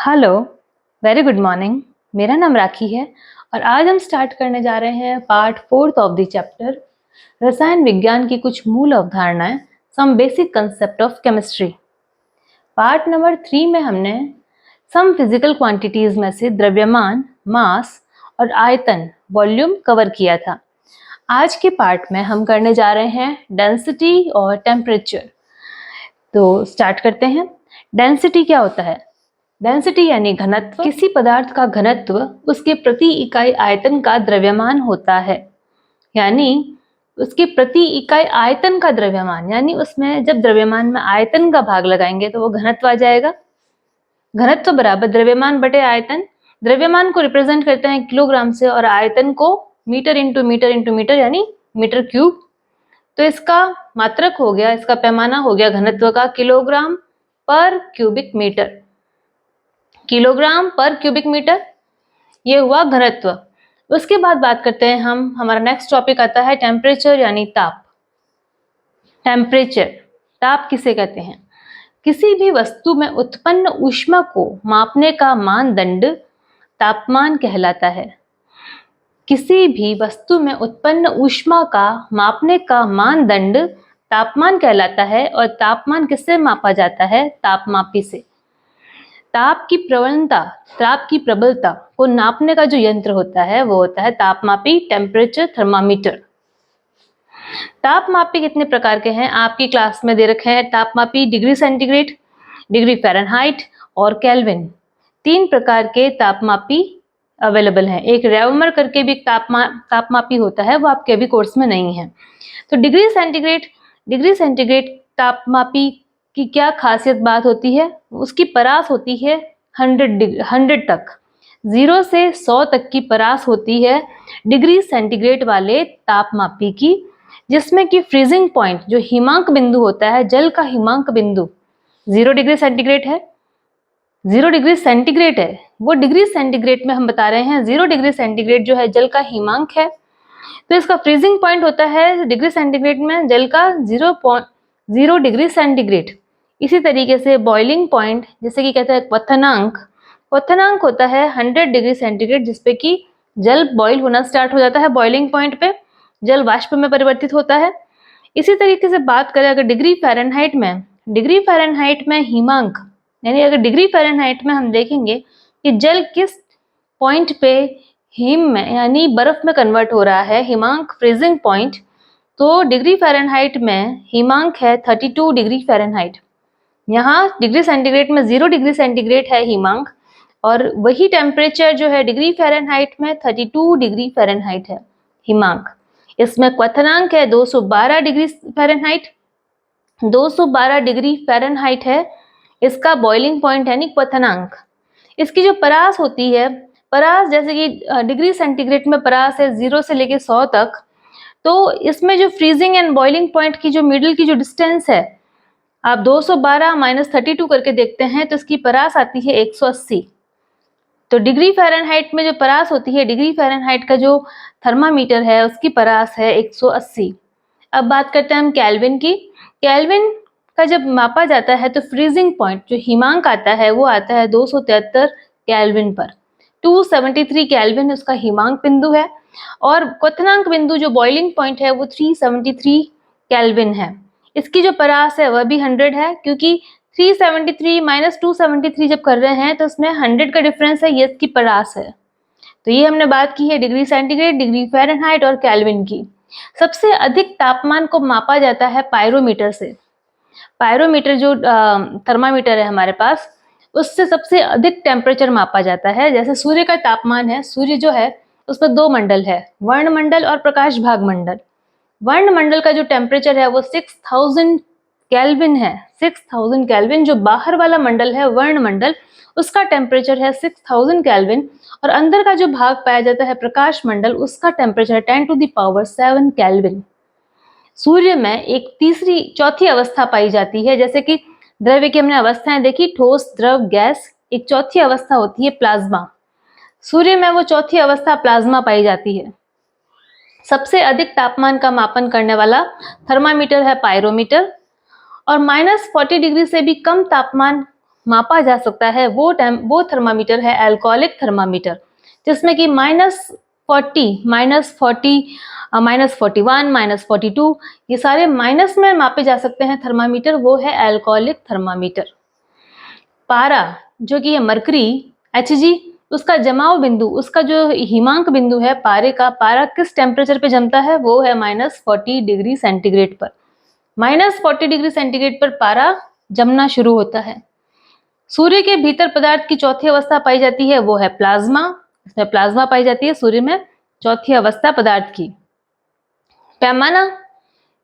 Hello, very good morning. मेरा नाम राखी है और आज हम स्टार्ट करने जा रहे हैं पार्ट 4 ऑफ द चैप्टर रसायन विज्ञान की कुछ मूल अवधारणाएं, some basic concept of chemistry. Part number 3 में हमने सम फिजिकल क्वांटिटीज में से द्रव्यमान, मास और आयतन, वॉल्यूम कवर किया था। आज के पार्ट में हम करने जा रहे हैं डेंसिटी और टेम्परेचर। तो स्टार्ट करते हैं। डेंसिटी क्या होता है? डेंसिटी यानी घनत्व। किसी पदार्थ का घनत्व उसके प्रति इकाई आयतन का द्रव्यमान होता है, यानी उसके प्रति इकाई आयतन का द्रव्यमान, यानी उसमें जब द्रव्यमान में आयतन का भाग लगाएंगे तो वो घनत्व आ जाएगा। घनत्व बराबर द्रव्यमान बटे आयतन। द्रव्यमान को रिप्रेजेंट करते हैं किलोग्राम से और आयतन को meter into meter into meter यानी मीटर क्यूब। तो इसका मात्रक हो गया, इसका पैमाना हो गया घनत्व का किलोग्राम पर क्यूबिक मीटर। किलोग्राम पर क्यूबिक मीटर, ये हुआ घनत्व। उसके बाद बात करते हैं हम, हमारा नेक्स्ट टॉपिक आता है टेम्परेचर यानी ताप। टेम्परेचर, ताप किसे कहते हैं? किसी भी वस्तु में उत्पन्न ऊष्मा को मापने का मानदंड तापमान कहलाता है। किसी भी वस्तु में उत्पन्न ऊष्मा का मापने का मानदंड तापमान कहलाता है और तापमान किससे मापा जाता है? तापमापी से। ताप की प्रवणता, ताप की प्रबलता को नापने का जो यंत्र होता है वो होता है तापमापी, टेम्परेचर थर्मामीटर। तापमापी कितने प्रकार के हैं? आपकी क्लास में दे रखे हैं तापमापी डिग्री सेंटीग्रेड, डिग्री फ़ारेनहाइट और केल्विन। 3 प्रकार के तापमापी अवेलेबल हैं। एक रेवमर करके भी तापमापी होता है, वो आपके अभी कोर्स में नहीं है। तो डिग्री सेंटीग्रेड तापमापी की क्या खासियत बात होती है? उसकी परास होती है 100 तक, 0 से 100 तक की परास होती है डिग्री सेंटीग्रेड वाले तापमापी की, जिसमें कि फ्रीजिंग पॉइंट जो हिमांक बिंदु होता है, जल का हिमांक बिंदु 0 डिग्री सेंटीग्रेड है। 0 डिग्री सेंटीग्रेड है, वो डिग्री सेंटीग्रेड में हम बता रहे हैं 0 डिग्री सेंटीग्रेड जो है जल का हिमांक है। तो इसका फ्रीजिंग पॉइंट होता है डिग्री सेंटीग्रेड में जल का 0 डिग्री सेंटीग्रेड। इसी तरीके से बॉइलिंग पॉइंट, जैसे कि कहते हैं क्वथनांक होता है 100 डिग्री सेंटीग्रेड, जिसपे कि जल बॉइल होना स्टार्ट हो जाता है। बॉइलिंग पॉइंट पे जल वाष्प में परिवर्तित होता है। इसी तरीके से बात करें अगर डिग्री फ़ारेनहाइट में हिमांक, यानी अगर डिग्री फ़ारेनहाइट में हम देखेंगे कि जल किस पॉइंट पे हिम में यानी बर्फ में कन्वर्ट हो रहा है, हिमांक फ्रीजिंग पॉइंट, तो डिग्री फ़ारेनहाइट में हिमांक है 32 डिग्री फ़ारेनहाइट। यहाँ डिग्री सेंटीग्रेड में 0 डिग्री सेंटीग्रेड है हिमांक, और वही टेम्परेचर जो है डिग्री फ़ारेनहाइट में 32 डिग्री फ़ारेनहाइट है हिमांक। इसमें क्वथनांक है 212 डिग्री फ़ारेनहाइट। 212 डिग्री फ़ारेनहाइट है इसका बॉइलिंग पॉइंट यानी क्वथनांक। इसकी जो परास होती है, परास जैसे कि डिग्री सेंटीग्रेड में परास है 0 से लेके 100 तक, तो इसमें जो फ्रीजिंग एंड बॉइलिंग पॉइंट की जो मिडिल की जो डिस्टेंस है, आप 212 माइनस 32 करके देखते हैं तो इसकी परास आती है 180। तो डिग्री फ़ारेनहाइट में जो परास होती है, डिग्री फ़ारेनहाइट का जो थर्मामीटर है उसकी परास है 180। अब बात करते हैं हम केल्विन की। केल्विन का जब मापा जाता है तो फ्रीजिंग पॉइंट जो हिमांक आता है वो आता है 273 केल्विन पर। 273 केल्विन उसका हिमांक बिंदु है और क्वथनांक बिंदु जो बॉइलिंग पॉइंट है वो 373 केल्विन है। इसकी जो परास है वह भी 100 है, क्योंकि 373 माइनस 273 जब कर रहे हैं तो उसमें 100 का डिफरेंस है, ये इसकी परास है। तो ये हमने बात की है डिग्री सेंटीग्रेड, डिग्री फ़ारेनहाइट और केल्विन की। सबसे अधिक तापमान को मापा जाता है पायरोमीटर से। पायरोमीटर जो थर्मामीटर है हमारे पास, उससे सबसे अधिक टेम्परेचर मापा जाता है। जैसे सूर्य का तापमान है, सूर्य जो है उसमें 2 मंडल है, वर्णमंडल और प्रकाश भाग मंडल। वर्णमंडल का जो टेम्परेचर है वो 6000 केल्विन है। 6000 केल्विन। जो बाहर वाला मंडल है वर्णमंडल, उसका टेम्परेचर है 6000 केल्विन, और अंदर का जो भाग पाया जाता है प्रकाश मंडल, उसका टेम्परेचर है 10⁷ केल्विन। सूर्य में एक चौथी अवस्था पाई जाती है। जैसे कि द्रव्य की हमने अवस्थाएं देखी, ठोस, द्रव, गैस। एक चौथी अवस्था होती है प्लाज्मा। सूर्य में वो चौथी अवस्था प्लाज्मा पाई जाती है। सबसे अधिक तापमान का मापन करने वाला थर्मामीटर है पायरोमीटर, और -40 डिग्री से भी कम तापमान मापा जा सकता है वो थर्मामीटर है अल्कोहलिक थर्मामीटर, जिसमें कि -40, -41, -42 ये सारे माइनस में मापे जा सकते हैं थर्मामीटर, वो है अल्कोहलिक थर्मामीटर। पारा जो कि है मरकरी Hg, उसका जमाव बिंदु, उसका जो हिमांक बिंदु है पारे का, पारा किस टेम्परेचर पे जमता है, वो है -40 डिग्री सेंटीग्रेड पर। -40 डिग्री सेंटीग्रेड पर पारा जमना शुरू होता है। सूर्य के भीतर पदार्थ की चौथी अवस्था पाई जाती है, वो है प्लाज्मा। इसमें प्लाज्मा पाई जाती है सूर्य में, चौथी अवस्था पदार्थ की। पैमाना,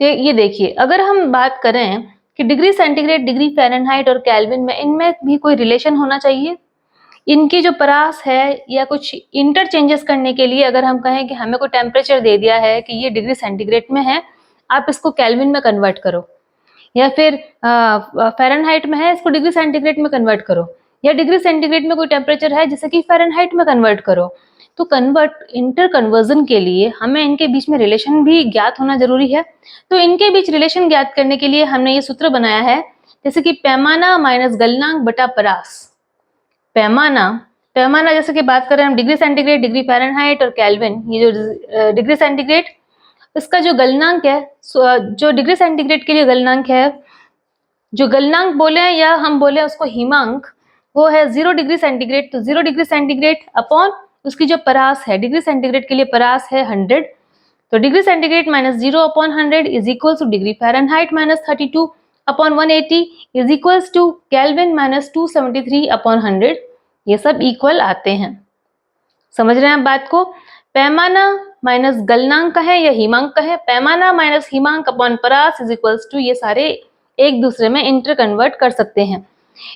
ये देखिए, अगर हम बात करें कि डिग्री सेंटीग्रेड, डिग्री फ़ारेनहाइट और केल्विन में, इनमें भी कोई रिलेशन होना चाहिए। इनकी जो परास है या कुछ इंटरचेंजेस करने के लिए अगर हम कहें कि हमें कोई टेम्परेचर दे दिया है कि ये डिग्री सेंटीग्रेड में है, आप इसको केल्विन में कन्वर्ट करो, या फिर फ़ारेनहाइट में है, इसको डिग्री सेंटीग्रेड में कन्वर्ट करो, या डिग्री सेंटीग्रेड में कोई टेम्परेचर है जिसे कि फ़ारेनहाइट में कन्वर्ट करो, तो इंटर कन्वर्जन के लिए हमें इनके बीच में रिलेशन भी ज्ञात होना जरूरी है। तो इनके बीच रिलेशन ज्ञात करने के लिए हमने ये सूत्र बनाया है, जैसे कि पैमाना माइनस गलनांक बटा परास। पैमाना जैसे कि बात करें हम डिग्री सेंटीग्रेड, डिग्री फ़ारेनहाइट और केल्विन, ये जो डिग्री सेंटीग्रेड, इसका जो गलनांक है, जो डिग्री सेंटीग्रेड के लिए गलनांक है, जो गलनांक बोले या हम बोले उसको हिमांक, वो है 0 डिग्री सेंटीग्रेड। तो 0 डिग्री सेंटीग्रेड अपॉन उसकी जो परास है, डिग्री सेंटीग्रेड के लिए परास है 100, तो degree centigrade minus 0 upon 100 is equals to degree Fahrenheit minus 32 upon 180 is equals to kelvin minus 273 upon 100। ये सब इक्वल आते हैं। समझ रहे हैं आप बात को? पैमाना माइनस गलनांक का है या हिमांक का है, पैमाना माइनस हिमांक अपॉन परास इज इक्वल्स टू, ये सारे एक दूसरे में इंटर कन्वर्ट कर सकते हैं।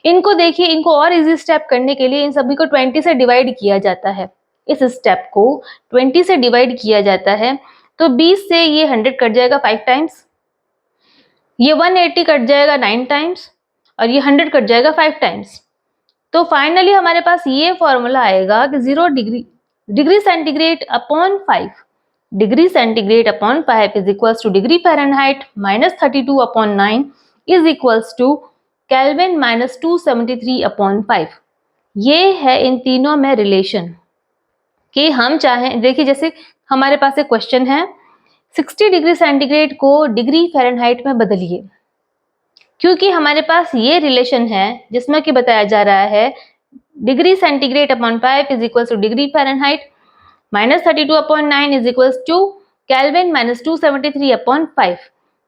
इनको देखिए, इनको और इजी स्टेप करने के लिए इन सभी को 20 से डिवाइड किया जाता है। इस स्टेप को 20 से डिवाइड किया जाता है, तो 20 से ये 100 कट जाएगा 5 टाइम्स, ये 180 कट जाएगा 9 टाइम्स, और ये 100 कट जाएगा 5 टाइम्स। तो फाइनली हमारे पास ये फॉर्मूला आएगा कि 0 degree centigrade upon 5, degree centigrade upon 5 is equals to degree Fahrenheit minus 32 upon 9 is equals to kelvin minus 273 upon 5। ये है इन तीनों में रिलेशन कि हम चाहें, देखिए जैसे हमारे पास एक क्वेश्चन है, 60 डिग्री सेंटीग्रेड को डिग्री फ़ारेनहाइट में बदलिए, क्योंकि हमारे पास ये रिलेशन है जिसमें कि बताया जा रहा है degree centigrade upon 5 is equals to degree Fahrenheit minus 32 upon 9 is equals to kelvin minus 273 upon 5।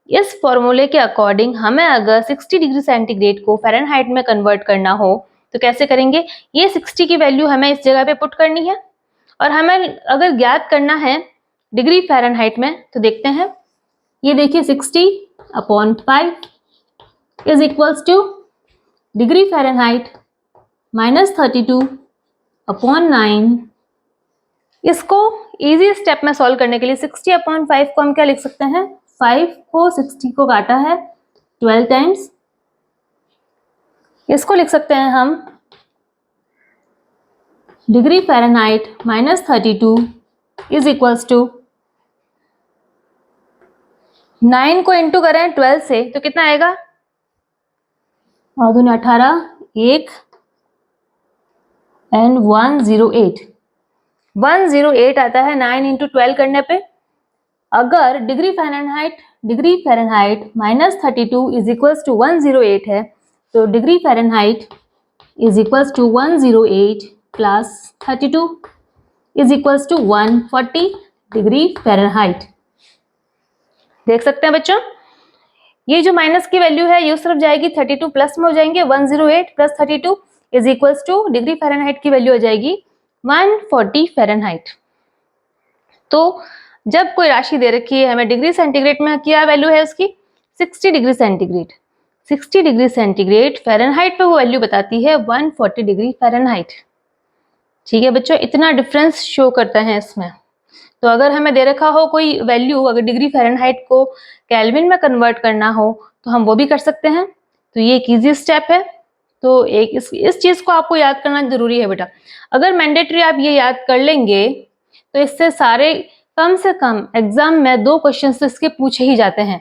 इस फॉर्मूले के अकॉर्डिंग हमें अगर 60 डिग्री सेंटीग्रेड को फ़ारेनहाइट में कन्वर्ट करना हो तो कैसे करेंगे? ये 60 की वैल्यू हमें इस जगह पे पुट करनी है, और हमें अगर ज्ञात करना है डिग्री फ़ारेनहाइट में, तो देखते हैं। ये देखिए 60 upon 5 is equals to degree Fahrenheit minus 32 upon 9। इसको इजी स्टेप में सॉल्व करने के लिए 60 अपॉन 5 को हम क्या लिख सकते हैं? 5 को 60 को काटा है 12 टाइम्स, इसको लिख सकते हैं हम degree Fahrenheit minus 32 is equals to 9 को इंटू करें 12 से तो कितना आएगा? और 18, 1 एंड 108 आता है 9 इंटू 12 करने पे। अगर degree Fahrenheit minus 32 is equals to 108 है, तो degree Fahrenheit is equals to 108 plus 32 is equals to 140 degree Fahrenheit. देख सकते हैं बच्चों, ये जो माइनस की वैल्यू है ये उस तरफ जाएगी, 32 प्लस में हो जाएंगे, 108 plus 32 is equals to degree Fahrenheit की वैल्यू हो जाएगी 140 फ़ारेनहाइट। तो जब कोई राशि दे रखी है हमें डिग्री सेंटीग्रेड में, क्या वैल्यू है उसकी? 60 degree centigrade. 60 degree centigrade Fahrenheit पे वो वैल्यू बताती है 140 डिग्री फ़ारेनहाइट। ठीक है बच्चों, इतना डिफरेंस शो करता है इसमें। तो अगर हमें दे रखा हो कोई वैल्यू, अगर डिग्री फ़ारेनहाइट को केल्विन में कन्वर्ट करना हो तो हम वो भी कर सकते हैं। तो ये एक ईजी स्टेप है। तो एक इस चीज़ को आपको याद करना जरूरी है बेटा। अगर मैंडेटरी आप ये याद कर लेंगे तो इससे सारे कम से कम एग्जाम में 2 क्वेश्चन तो इसके पूछे ही जाते हैं।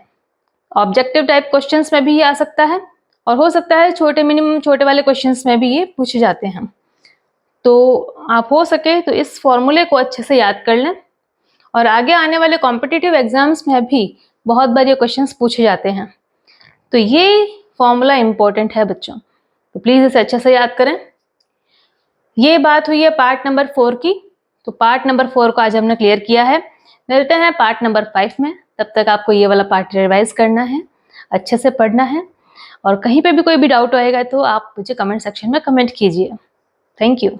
ऑब्जेक्टिव टाइप क्वेश्चंस में भी ये आ सकता है और हो सकता है छोटे मिनिमम छोटे वाले क्वेश्चंस में भी ये पूछे जाते हैं। तो आप हो सके तो इस फॉर्मूले को अच्छे से याद कर लें और आगे आने वाले कॉम्पिटिटिव एग्जाम्स में भी बहुत बार ये क्वेश्चंस पूछे जाते हैं। तो ये फॉर्मूला इंपॉर्टेंट है बच्चों, तो प्लीज इसे अच्छे से याद करें। ये बात हुई है पार्ट नंबर 4 की। तो पार्ट नंबर 4 को आज हमने क्लियर किया है। मिलते हैं पार्ट नंबर 5 में। तब तक आपको ये वाला पार्ट रिवाइज करना है, अच्छे से पढ़ना है, और कहीं पे भी कोई भी डाउट आएगा तो आप मुझे कमेंट सेक्शन में कमेंट कीजिए। Thank you.